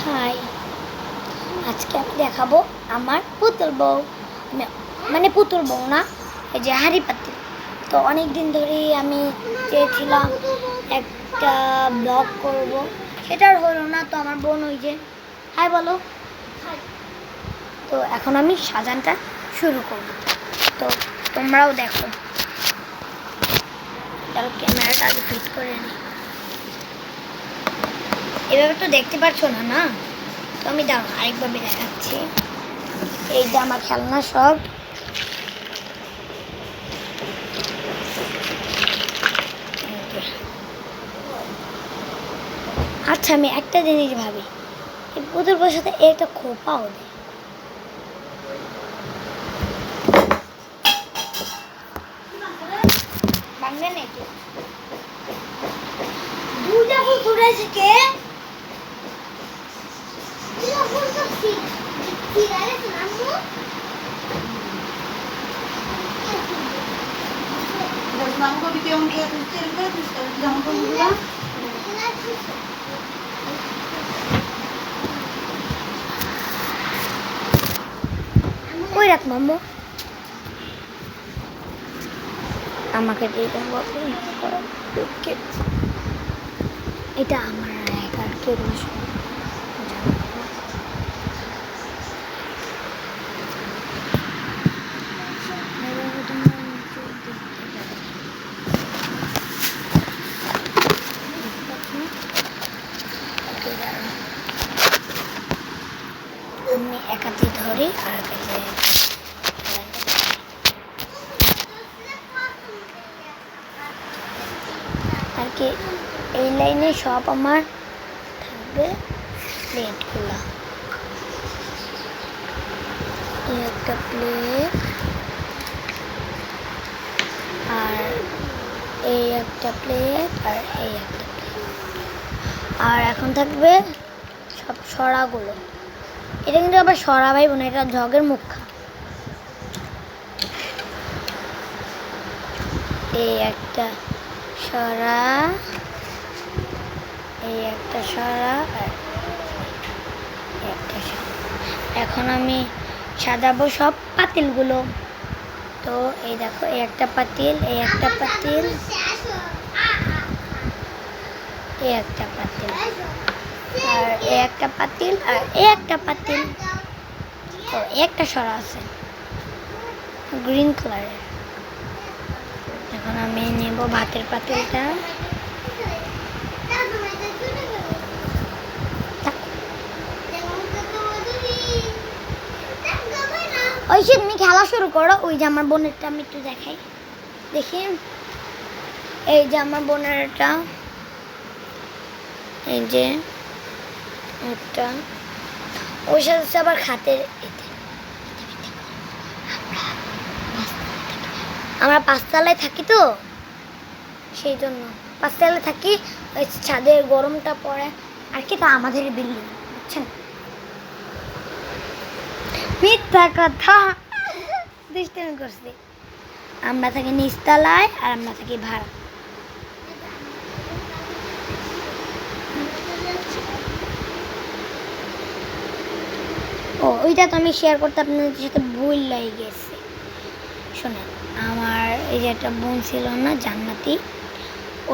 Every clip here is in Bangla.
হাই, আজকে আমি দেখাবো আমার পুতুল বউ, মানে পুতুল বউ না, এই যে হাঁড়ি পাতিল। তো অনেক দিন ধরেই আমি চেয়েছিলাম একটা ব্লগ করব, সেটা আর হলো না। তো আমার বোন ওই যে হাই বলো, তো এখন আমি সাজানটা শুরু করব। তো তোমরাও দেখো, চলো ক্যামেরাটা আগে ফিট করে নিই। এভাবে তো দেখতে পাচ্ছ না, না? তো আমি দাঁড়াও আরেকভাবে দেখাচ্ছি। এই যে আমার খেলনা সব, আচ্ছা আমি একটা জিনিস ভাবি, এই পুতুল বউর সাথে একটা খোপাও দেয়। বাংলা নাকি দুটা পুতুল আছে কে? কই রাখ মাম্মু, আমাকে দিয়ে দেবো। এটা আমার একার কেউ আমি একাতে ধরি আর আর কি এই লাইনে সব আমার থাকবে প্লেটগুলো। এই একটা প্লেট, আর এই একটা প্লেট, আর এই একটা প্লেট। আর এখন থাকবে সব সরাগুলো। এটা কিন্তু আবার সরা ভাই বোন, এটা জগের মুখা। এই একটা সরা, এই একটা সরা, আর একটা সরা। এখন আমি সাজাবো সব পাতিলগুলো। তো এই দেখো, এই একটা পাতিল, এই একটা পাতিল, এই একটা পাতিল, আর এই একটা পাতিল, আর এই একটা পাতিল। ও একটা সরা আছে গ্রিন কালারের। এখন আমি নেব ভাতের পাতিলটা। ওই সে তুমি খেলা শুরু করো। ওই যে আমার বোনেরটা আমি একটু দেখাই, দেখি। এই যে আমার বোনেরটা, এই যে একটা, ওই সাথে আবার খাতের। আমরা পাঁচতলায় থাকি, তো সেই জন্য পাঁচতলায় থাকি। ওই ছাদের গরমটা পড়ে আর কি, তা আমাদের বিল্ডিং, বুঝছেন? মিথ্যা কথা, দুষ্টামি করছি। আমরা থাকি নিচতলায়, আর আমরা থাকি ভাড়া। ও ওইটা তো আমি শেয়ার করতে আপনাদের সাথে ভুল লেগে গেছে। শোনেন, আমার এই যে একটা বোন ছিল না, জান্নাতি,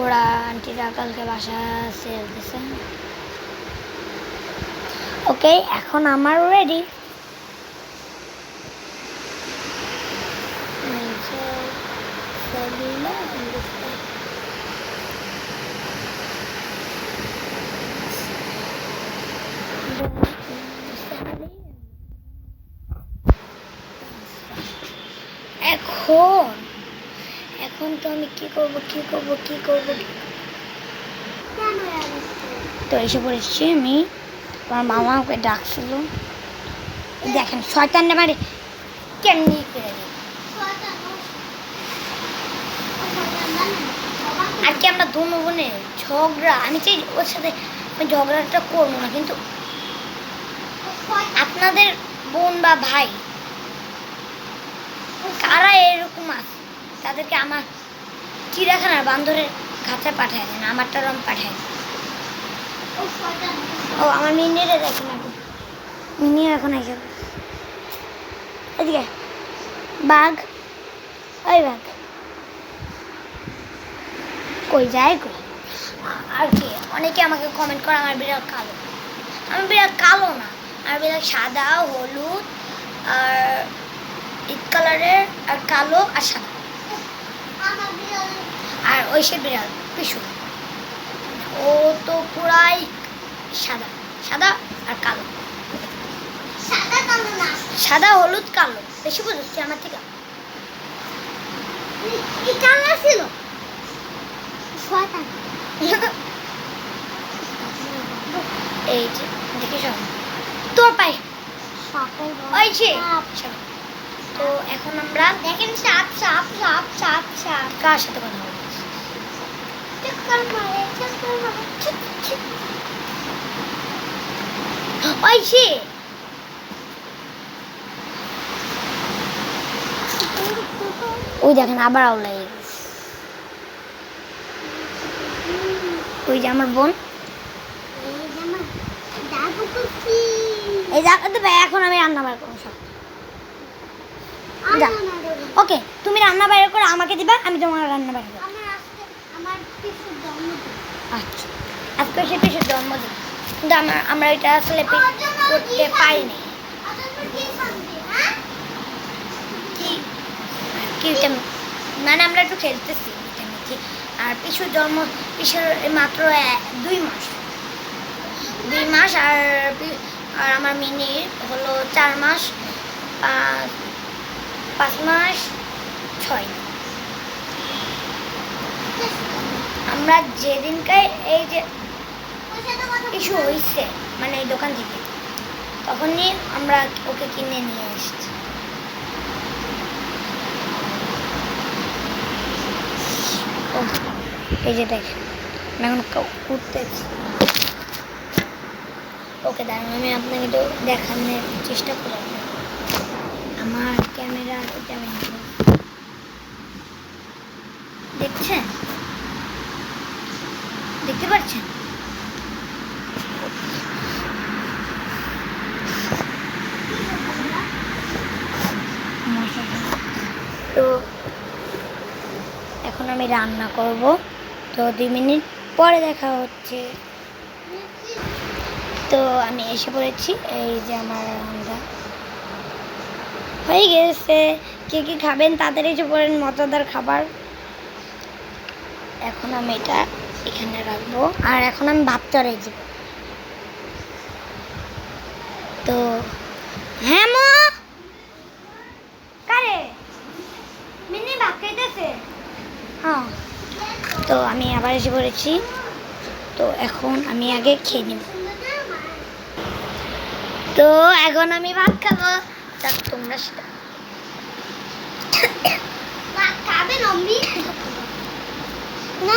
ওরা আন্টিরা কালকে বাসা ছেড়ে দিয়েছে। ওকে, এখন আমার রেডি। এখন এখন তো আমি কি করব, তো এসে পড়েছি আমি। আমার মামা আমাকে ডাকছিল। দেখেন শয়তানটা মারে কেমনি করে দিই। আর কি আমরা দুনো বোনে ঝগড়া, আমি চাই ওর সাথে আমি ঝগড়াটা করবো না, কিন্তু আপনাদের বোন বা ভাই কারা এরকম আছে, তাদেরকে আমার চিড়িয়াখানার বান্দরের খাঁচায় পাঠায় দেন, আমারটা রং পাঠায় দেন। ও আমার মিনিরে দেখুন আগে, মিনি এখন এসে এদিকে বাঘ, ওই বাঘ কই যায় কই। আর কি অনেকে আমাকে কমেন্ট করে আমার বিড়াল কালো, আমার বিড়াল কালো না, আমার বিড়াল সাদা হলুদ আর ইট কালারের আর কালো আর সাদা। আর ওই সে বিড়াল পিছু, ও তো পুরাই সাদা, সাদা আর কালো, সাদা হলুদ কালো, বেশি বুঝছি আমার থেকে। ছিল এই যে দেখি সব তোর পায়ে ওই যে। তো এখন আমরা দেখেন সাপ সাপ সাপ সাপ সাপ কার সাথে কথা বলবো, ওই যে ওই দেখেন আবার আউলাই, ওই যে আমার বোন এই জায়গাতে ভাই। এখন আমি রান্না বাইর করবো সব, ওকে তুমি রান্না বাইরে করে আমাকে দিবা, আমি তোমার রান্না বাইরে করবো। আচ্ছা আজকে সে পিসের জন্মদিন, কিন্তু আমরা এটা আসলে করতে পারিনি। কি মানে আমরা একটু খেলতেছি আর পিসুর পিসের মাত্র 2 মাস আর আমার মিনির হলো 4 মাস 5 মাস 6। আমরা যেদিনকে এই যে ইস্যু হয়েছে মানে এই দোকান থেকে, তখনই আমরা ওকে কিনে নিয়ে এসেছি। এই যে দেখেন আমি এখন উঠতেছি। ওকে দাঁড়ান আমি আপনাকে একটু দেখানোর চেষ্টা করি। আমার ক্যামেরা দেখছেন, দেখতে পাচ্ছেন? তো এখন আমি রান্না করব, তো 2 মিনিট পরে দেখা হচ্ছে। তো আমি এসে পড়েছি, এই যে আমার রান্না হয়ে গেছে। কে কি খাবেন তাদের এসে পড়েন, মজাদার খাবার। এখন আমি এটা এখানে রাখবো আর এখন আমি ভাত চড়াই দিব। তো হ্যাঁ মা কারে মিনি ভাত খাইতেছে। হ্যাঁ তো আমি আবার এসে পড়েছি, তো এখন আমি আগে খেয়ে নিব। তো এখন আমি ভাত খাবো, যাক তোমরা সেটা ভাত খাবে নম্বি না।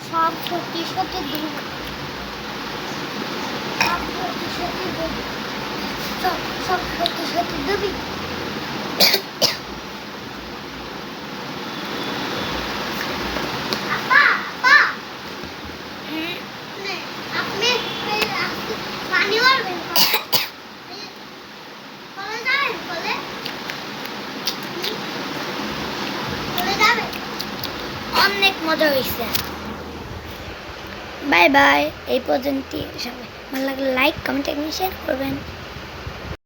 সব সত্যি সত্যি দিবি, সব সত্যি সত্যি দিবি, সব সত্যি সত্যি দিবি। অনেক মজা হয়েছে। বাই বাই, এই পর্যন্তই। সবাই ভালো লাগলে লাইক কমেন্ট শেয়ার করবেন।